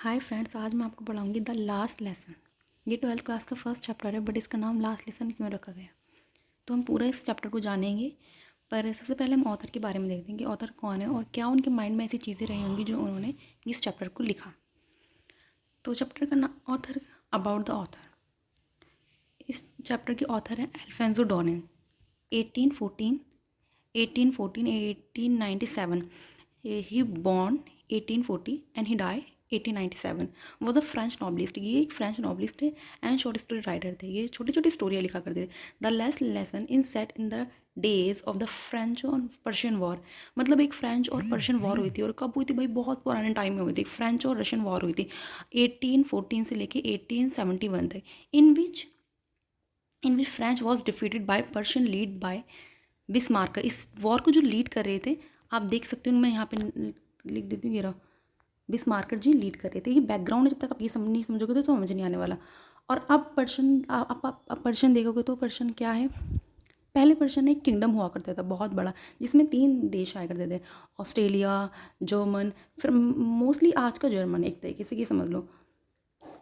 Hi friends, आज मैं आपको पढ़ाऊंगी द लास्ट लेसन। ये 12th क्लास का फर्स्ट चैप्टर है, बट इसका नाम लास्ट लेसन क्यों रखा गया? तो हम पूरा इस चैप्टर को जानेंगे। पर सबसे पहले हम ऑथर के बारे में देखते हैं कि ऑथर कौन है और क्या उनके माइंड में ऐसी चीज़ें रही होंगी जो उन्होंने इस चैप्टर को लिखा। तो चैप्टर का नाम ऑथर, अबाउट द ऑथर। इस चैप्टर के ऑथर हैं अल्फोंसो डॉर्नेन। 1814 1897 he born 1840 and he die 1897। वो द फ्रेंच नॉवलिस्ट, ये एक फ्रेंच नॉवलिस्ट है एंड शॉर्ट स्टोरी राइटर थे। ये छोटी छोटी स्टोरियाँ लिखा करते थे। The last lesson in set in the days of the French और पर्शियन वॉर। मतलब एक फ्रेंच और पर्शियन वॉर हुई थी, और कब हुई थी भाई? बहुत पुराने टाइम में हुई थी। फ्रेंच और रशियन वॉर हुई थी 1814 से लेके 1871 तक, in which French was defeated by Persian lead by Bismarck. इस वॉर को जो लीड कर रहे थे, आप देख सकते हो, मैं यहाँ पे लिख देती हूँ, ये रहा, बिस्मार्कर जी लीड कर रहे थे। ये बैकग्राउंड है, जब तक आप ये नहीं समझोगे तो समझ नहीं आने वाला। और अब पर्शियन, आप पर्शियन देखोगे तो पर्शियन क्या है? पहले पर्शियन एक किंगडम हुआ करता था बहुत बड़ा, जिसमें 3 देश आया करते थे, ऑस्ट्रेलिया, जर्मन, फिर मोस्टली आज का जर्मन एक तरीके से ये समझ लो,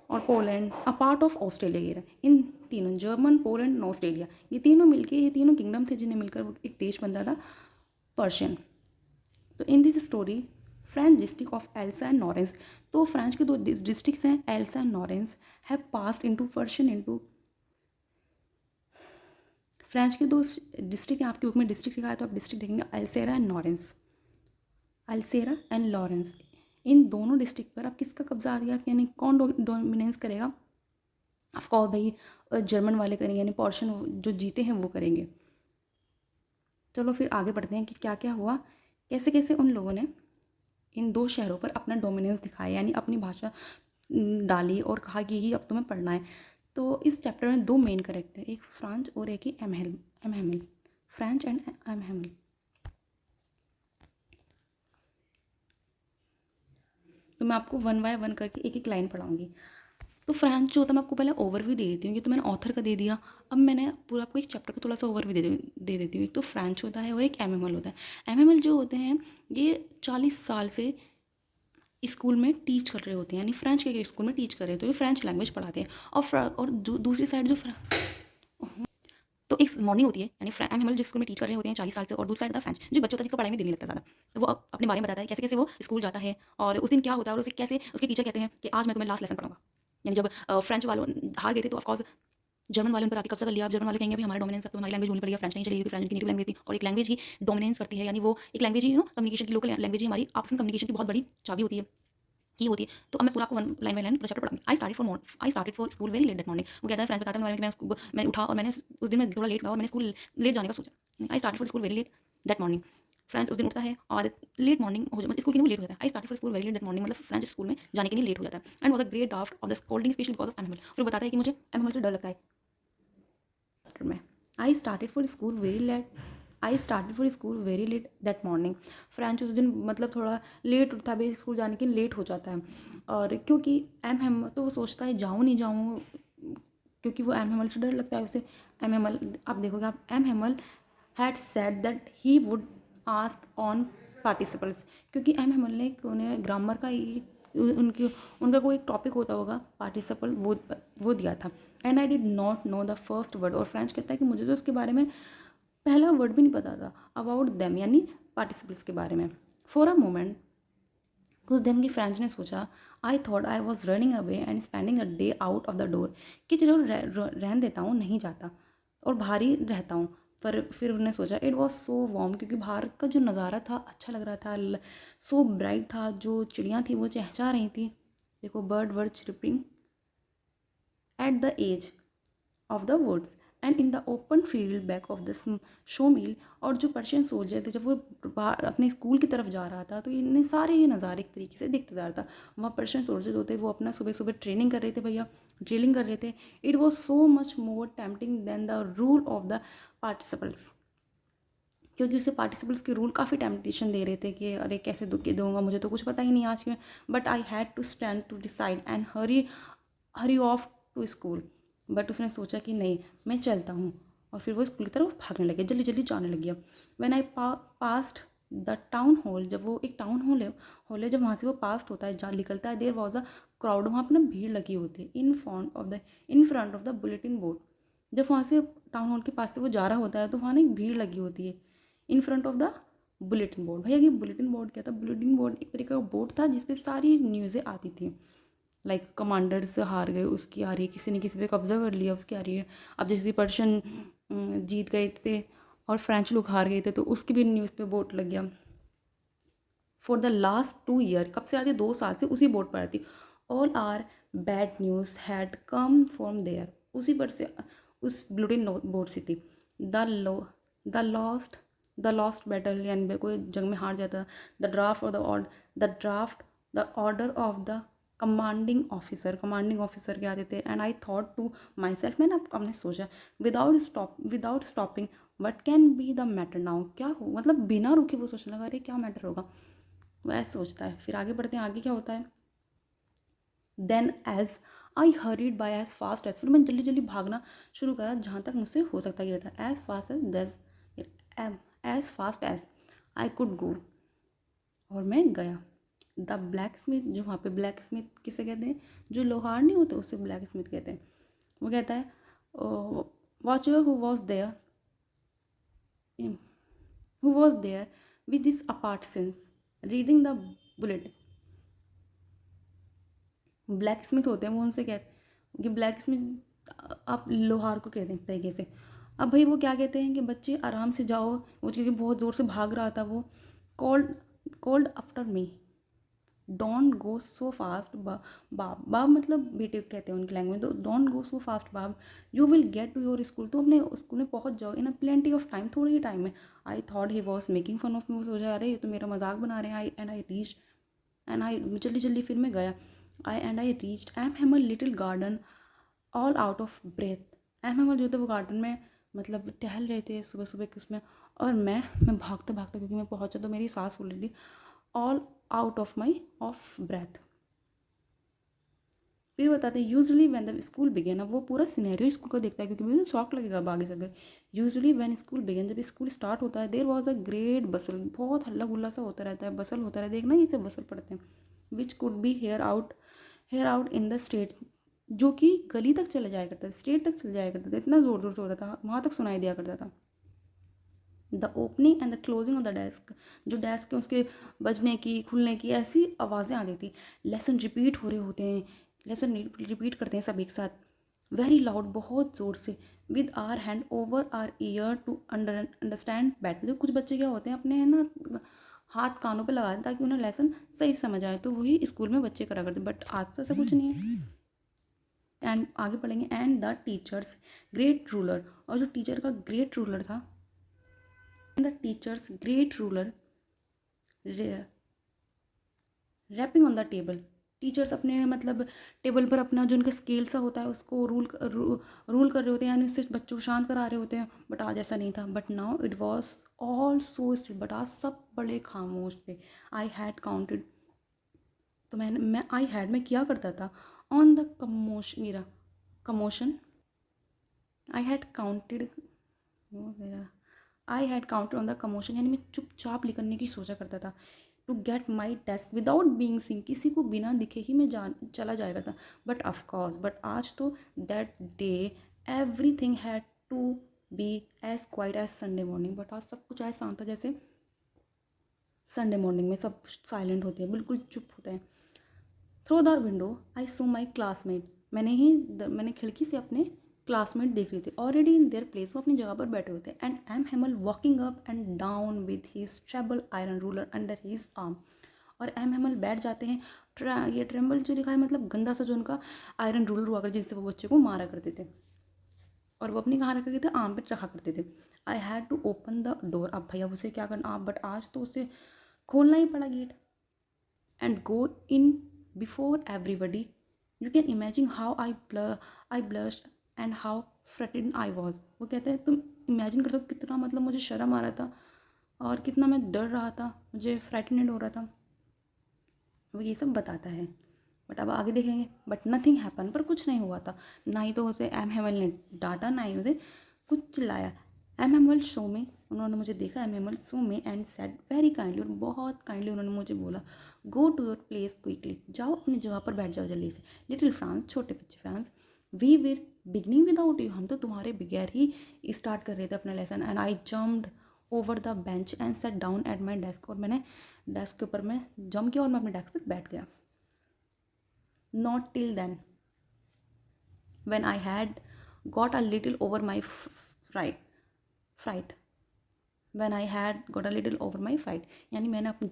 और Poland, a part of Australia. ये रहा, इन तीनों, जर्मन, पोलैंड और ऑस्ट्रेलिया, ये तीनों मिलके, ये तीनों किंगडम थे जिन्हें मिलकर वो एक देश बनता था, पर्शियन। तो in this story French district of Alsace and Lorraine, तो फ्रांस के 2 डिस्ट्रिक्ट्स हैं, Alsace and Lorraine, have passed into Persian into. French के 2 डिस्ट्रिक्ट हैं, आपकी बुक में डिस्ट्रिक्ट लिखा है तो आप डिस्ट्रिक्ट देखेंगे, अल्सेरा एंड नॉरेंस, अल्सेरा एंड लॉरेंस। इन दोनों डिस्ट्रिक्ट पर अब किसका कब्जा आ गया, यानी कौन डोमिनेंस करेगा? ऑफकोर्स भाई जर्मन वाले करेंगे, यानी पोर्शन जो जीते हैं वो करेंगे। चलो फिर आगे बढ़ते हैं कि क्या क्या हुआ, कैसे कैसे उन लोगों ने इन 2 शहरों पर अपना डोमिनेंस दिखाया, यानी अपनी भाषा डाली और कहा कि ये अब तुम्हें पढ़ना है। तो इस चैप्टर में 2 मेन कैरेक्टर, एक फ्रांच और एक ही M Hamel, French and M Hamel. तो मैं आपको 1 बाय 1 करके एक एक लाइन पढ़ाऊंगी। तो फ्रेंच जो होता है, मैं आपको पहले ओवरव्यू दे देती हूँ। ये तो मैंने ऑथर का दे दिया, अब मैंने पूरा आपको एक चैप्टर का थोड़ा सा ओवरव्यू दे देती हूँ। एक तो फ्रेंच होता है और एक एम होता है। एम जो होते हैं, ये 40 साल से स्कूल में टीच कर रहे होते हैं, यानी फ्रेंच के स्कूल में टीच कर रहे होते हैं, तो ये फ्रेंच लैंग्वेज पढ़ाते हैं। और दूसरी साइड जो तो एक मॉर्निंग होती है, यानी एम एम जिस स्कूल में टीच कर रहे होते हैं 40 साल से, और दूसरा साइड था फ्रेंच, जो बच्चा होता है जिसको पढ़ाई में दिल नहीं लगता ज़्यादा। तो वो अपने बारे में बताता है कैसे कैसे वो स्कूल जाता है और उस दिन क्या होता है, और उसे कैसे उसके टीचर कहते हैं कि आज मैं तुम्हें लास्ट लेसन पढ़ाऊंगा। यानी जब फ्रेंच वालों हार गए थे, तो ऑफकोर्स जर्मन वालों पर आके कब्जा कर लिया। अब जर्मन वाले कहेंगे भाई हमारा डोमिनेंस, अब तो हमारी लैंग्वेज बोलनी पड़ेगी, फ्रेंच नहीं चलेगी, फ्रेंच की नेटिव लैंग्वेज थी, और एक लैंग्वेज ही डोमिनेंस करती है, यानी वो एक लैंग्वेज ही कम्युनिकेशन की, लोकल लैंग्वेज ही हमारी आपस में कम्युनिकेशन की बहुत बड़ी चाबी होती है, की होती है। तो अब मैं पूरा आपको लाइन बाय लाइन पूरा चैप्टर पढ़ाऊंगी। I started for school very late that morning. वो कहता है, फ्रेंच बताता है कि मैं उठा और मैंने उस दिन मैं थोड़ा लेट हुआ और मैंने स्कूल लेट जाने का सोचा। आई started for school very late that morning. French उस दिन उठता है और लेट मॉर्निंग हो जाता है, स्कूल के लिए वो लेट हो जाता है। आई started for school very late that morning, मतलब फ्रेंच स्कूल में जाने के लिए लेट हो जाता है। And was a great draft of the scolding special because of animal. फिर बताता है कि मुझे एनिमल से डर लगता है में। I started for school very late I started for school very late that morning. French उस दिन मतलब थोड़ा लेट उठता है, स्कूल जाने के लिए लेट हो जाता है। और क्योंकि एम हेम, तो वो सोचता है जाऊँ नहीं जाऊँ, क्योंकि वो एम हेमल से डर लगता है उसे। एम हेमल, आप देखोगे, आप M Hamel had said that he would ask on participles, क्योंकि एम हेमल ने उन्हें ग्रामर का उनकी उनका कोई एक टॉपिक होता होगा पार्टिसिपल, वो दिया था। And I did not know the first word, और फ्रेंच कहता है कि मुझे तो उसके बारे में पहला वर्ड भी नहीं पता था, अबाउट देम, यानी पार्टिसिपल्स के बारे में। फॉर अ मोमेंट, कुछ दिन की फ्रेंच ने सोचा, I thought I was running away and spending a day out of the door, कि चलो रहन देता हूँ, नहीं जाता और बाहर ही रहता हूँ। पर फिर उन्होंने सोचा, इट वॉज सो वार्म, क्योंकि बाहर का जो नज़ारा था अच्छा लग रहा था, सो ब्राइट था, जो चिड़ियाँ थी वो चहचहा रही थी, देखो bird were chirping at the edge of the woods and in the open field back of the sawmill. और जो पर्शियन सोल्जर थे, जब वो अपने स्कूल की तरफ जा रहा था, तो इन्हें सारे ये नज़ारे एक तरीके से दिखते जा रहा था। वहाँ पर्शियन सोल्जर होते, वो अपना सुबह सुबह ट्रेनिंग कर रहे थे, भैया ड्रिलिंग कर रहे थे। It was so much more tempting than the rule of the participles, क्योंकि उसे पार्टिसिपल्स के रूल काफ़ी टेम्पटेशन दे रहे थे कि अरे कैसे दूंगा, मुझे तो कुछ पता ही नहीं आज में। But I had to stand to decide and hurry off to school. But उसने सोचा कि नहीं, मैं चलता हूँ, और फिर वो स्कूल की तरफ भागने लगे, जल्दी जल्दी जाने लग गया। When I passed the town hall, जब वो एक टाउन हॉल है जब वहाँ से वो पास्ट होता है, जहाँ निकलता है, देयर वॉज अ क्राउड, वहाँ पर ना भीड़ लगी होती है in front of the bulletin board. जब वहाँ से टाउन हॉल के पास से वो जा रहा होता है तो वहाँ ना एक भीड़ लगी होती है in front of the bulletin board. भैया ये बुलेटिन बोर्ड क्या था? बुलेटिन बोर्ड एक तरीके का बोर्ड था जिसपे सारी न्यूज़ें आती थी। लाइक कमांडर्स हार गए उसकी आ रही है, किसी ने किसी पे कब्जा कर लिया उसकी आ रही है। अब जैसे पर्शियन जीत गए थे और फ्रेंच लोग हार गए थे तो उसकी भी न्यूज़ पे बोर्ड लग गया। फॉर द लास्ट 2 ईयर, कब से आ रही? 2 साल से उसी बोर्ड पर आती। All our bad news had come from there, उसी पर से, उस बुलेटिन बोर्ड से थी। The low the lost the lost battle, यानी कोई जंग में हार जाता। द ड्राफ्ट और the order of the commanding officer क्या देते। And I thought to myself, मैंने अपने सोचा, without stopping what can be the matter now, क्या हो, मतलब बिना रुके वो सोचने लगा अरे क्या मैटर होगा, वो ऐसे सोचता है। फिर आगे बढ़ते हैं, आगे क्या होता है। Then as I hurried by as fast as, फिर मैंने जल्दी जल्दी भागना शुरू करा जहाँ तक मुझसे हो सकता ये था। As fast as I could go, और मैं गया। द ब्लैक स्मिथ, जो वहाँ पे ब्लैक स्मिथ किसे कहते हैं, जो लोहार नहीं होते उसे ब्लैक स्मिथ कहते हैं। वो कहता है watch who was there with this apart since reading the bulletin. Blacksmith होते हैं वो, उनसे कहते कि ब्लैक स्मिथ आप लोहार को कहते हैं एक तरीके से। अब भाई वो क्या कहते हैं कि बच्चे आराम से जाओ, वो क्योंकि बहुत ज़ोर से भाग रहा था वो। Called called after me, don't go so fast bub, bub मतलब बेटे कहते हैं उनकी लैंग्वेज, तो don't go so fast bub, you will get to your school, तो अपने स्कूल में पहुंच जाओ in a plenty of time, थोड़ी ही टाइम में। I thought he was making fun of me, वो सोचा अरे ये तो मेरा मजाक बना रहे हैं। आई जल्दी जल्दी फिर मैं गया। I reached M Hamel little garden all out of breath. M Hamel जो थे वो गार्डन में मतलब टहल रहे थे सुबह सुबह के उसमें, और मैं भागता भागता, क्योंकि मैं पहुंचा तो मेरी सांस फूल रही थी, ऑल आउट ऑफ ब्रेथ। फिर बताते हैं usually when the school began, अब वो पूरा सिनेरियो स्कूल का देखता है क्योंकि मुझे शौक लगेगा अब आगे चलकर। यूजली व्हेन स्कूल बिगेन, जब स्कूल स्टार्ट होता है, देयर वाज अ ग्रेट बसल, बहुत हल्ला गुल्ला सा होता रहता है, बसल होता रहता है, देखना इसे बसल पढ़ते हैं। Which could be here out in the street, जो कि गली तक चले जाया करता था, स्ट्रीट तक चले जाया करता था, इतना ज़ोर ज़ोर से होता था, वहाँ तक सुनाई दिया करता था। The opening and the closing of the desk, जो डेस्क है उसके बजने की खुलने की ऐसी आवाज़ें आ रही थी। लेसन रिपीट हो रहे होते हैं, लेसन रिपीट करते हैं सब एक साथ, वेरी लाउड, बहुत ज़ोर से। With our hand over our ear to understand better, जो कुछ बच्चे क्या होते हैं अपने है ना हाथ कानों पे लगा दें ताकि उन्हें लेसन सही से समझ आए, तो वही स्कूल में बच्चे करा करते, बट आज तो ऐसा कुछ नहीं है। एंड आगे पढ़ेंगे, and the teacher's great ruler, और जो टीचर का ग्रेट रूलर था, the teacher's great ruler rapping on the table, teacher's अपने मतलब टेबल पर अपना जो उनका स्केल सा होता है उसको रूल कर रहे होते हैं, यानी उससे बच्चों को शांत करा रहे होते हैं। बट आज ऐसा नहीं था, but now it was all so still, but आज सब बड़े खामोश थे। आई हैड काउंटेड, तो मैं आई हैड में किया करता था, on the commotion I had counted on the commotion, यानी मैं चुपचाप लिखने की सोचा करता था। To get my desk without being seen, किसी को बिना दिखे ही मैं चला जाया करता। बट आज तो that day everything had to be as quiet as Sunday morning, but आज सब कुछ ऐसा शांत था जैसे संडे मॉर्निंग में सब साइलेंट होते हैं, बिल्कुल चुप होते हैं। Through the window I so my classmate, मैंने खिड़की से अपने क्लासमेट देख रही थी, ऑलरेडी इन देयर प्लेस, वो अपनी जगह पर बैठे हुए थे। And M Hamel walking up and down with his terrible iron ruler under his arm, और एम हेमल बैठ जाते हैं। ये ट्रेम्बल जो लिखा है मतलब गंदा सा जो उनका आयरन रूलर हुआ कर जिससे वो बच्चे को मारा करते थे, और वो अपनी कहाँ रखा करते थे, आर्म पे रखा करते थे। I had to open the door, अब भैया उसे क्या करना, आप बट आज तो उसे खोलना ही पड़ा gate, and go in before everybody. You can imagine how I blushed and how frightened I was. वो कहते हैं तुम इमेजिन कर सकते हो कितना मतलब मुझे शर्म आ रहा था और कितना मैं डर रहा था, मुझे फ्राइटेंड हो रहा था, वो ये सब बताता है। बट अब आगे देखेंगे, बट नथिंग हैपन, पर कुछ नहीं हुआ था। ना ही तो उसे एम हेमल ने डांटा, ना ही उसे कुछ चिल्लाया। एम हेमल शो में उन्होंने मुझे देखा, M Hamel saw me and said very kindly, और बहुत काइंडली उन्होंने मुझे बोला, go to your place quickly, जाओ अपनी जगह पर बैठ जाओ जल्दी से। लिटिल फ्रांस, छोटे बच्चे फ्रांस, वी विर बिगनिंग विदाउट यू, हम तो तुम्हारे बगैर ही स्टार्ट कर रहे थे अपना lesson. And I jumped over the bench and set down at my desk, और मैंने डेस्क के ऊपर मैं जंप किया और मैं अपने डेस्क पर बैठ गया। Not till then when I had got a little over my fright when I had got a little over my fright, यानी मैंने अपने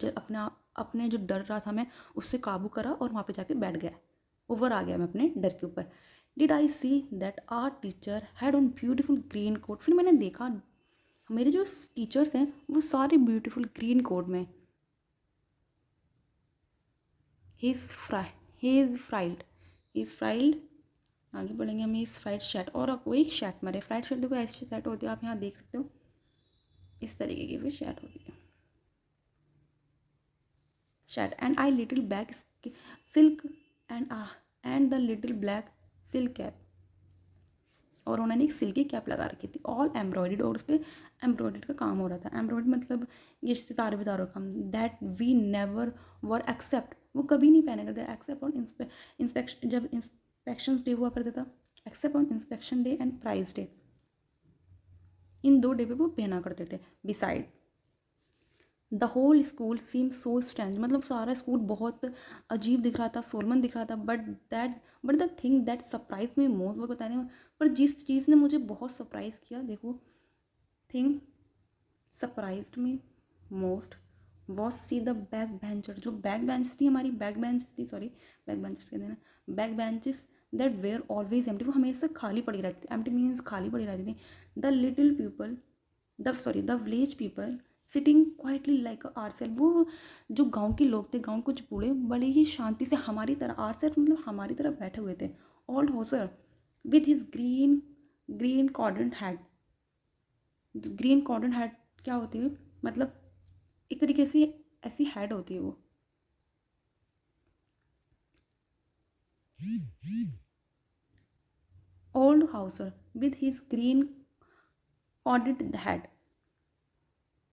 जो डर रहा था मैं उससे काबू करा और वहाँ पे जाके बैठ गया, ओवर आ गया मैं अपने डर के ऊपर। Did I see that our teacher had on beautiful green coat, फिर मैंने देखा मेरे जो टीचर्स हैं वो सारे ब्यूटीफुल ग्रीन कोट में। ही इज़ फ्राइड, आगे बढ़ेंगे हम। इस फ्राइड शर्ट, और आपको एक शर्ट मरे, फ्राइड शर्ट देखो ऐसी शर्ट होती है, आप यहाँ देख सकते हो इस तरीके की फिर शर्ट होती है shirt. And I little black silk and the little black silk cap, और उन्होंने एक सिल्की कैप लगा रखी थी, ऑल एम्ब्रॉयड, और उस पर एम्ब्रॉयड का काम हो रहा था। एम्ब्रॉयड मतलब ये सितारे बितारों का काम। That we never wore except, वो कभी नहीं पहने करते एक्सेप्ट ऑन इंस्पेक्शन, जब इंस्पेक्शन डे हुआ करता था, except on inspection day and prize day, इन 2 डे पे वो पहना करते थे। Beside the whole school seem so strange, मतलब सारा स्कूल बहुत अजीब दिख रहा था, सोलमन दिख रहा था। But the thing that surprise me most, वो बताने में, पर जिस चीज़ ने मुझे बहुत सरप्राइज किया, देखो, thing surprised me most was see the back bencher, जो बैक बेंच थी हमारी, बैक बेंच थी, सॉरी बैक बेंचेस कहते हैं ना, back benches that were always empty, वो हमेशा खाली पड़ी रहती थी। एम्प्टी मीन्स खाली पड़ी रहती थी। The little people the village people sitting quietly like our self, वो जो गांव के लोग थे, गांव कुछ बूढ़े बड़े ही शांति से हमारी तरह, आर सेल्फ मतलब हमारी तरह बैठे हुए थे। Old hosier with his green cordon hat, green cordon hat क्या होती है, मतलब एक तरीके से ऐसी हैट होती है वो। Old Hauser with his green corded hat,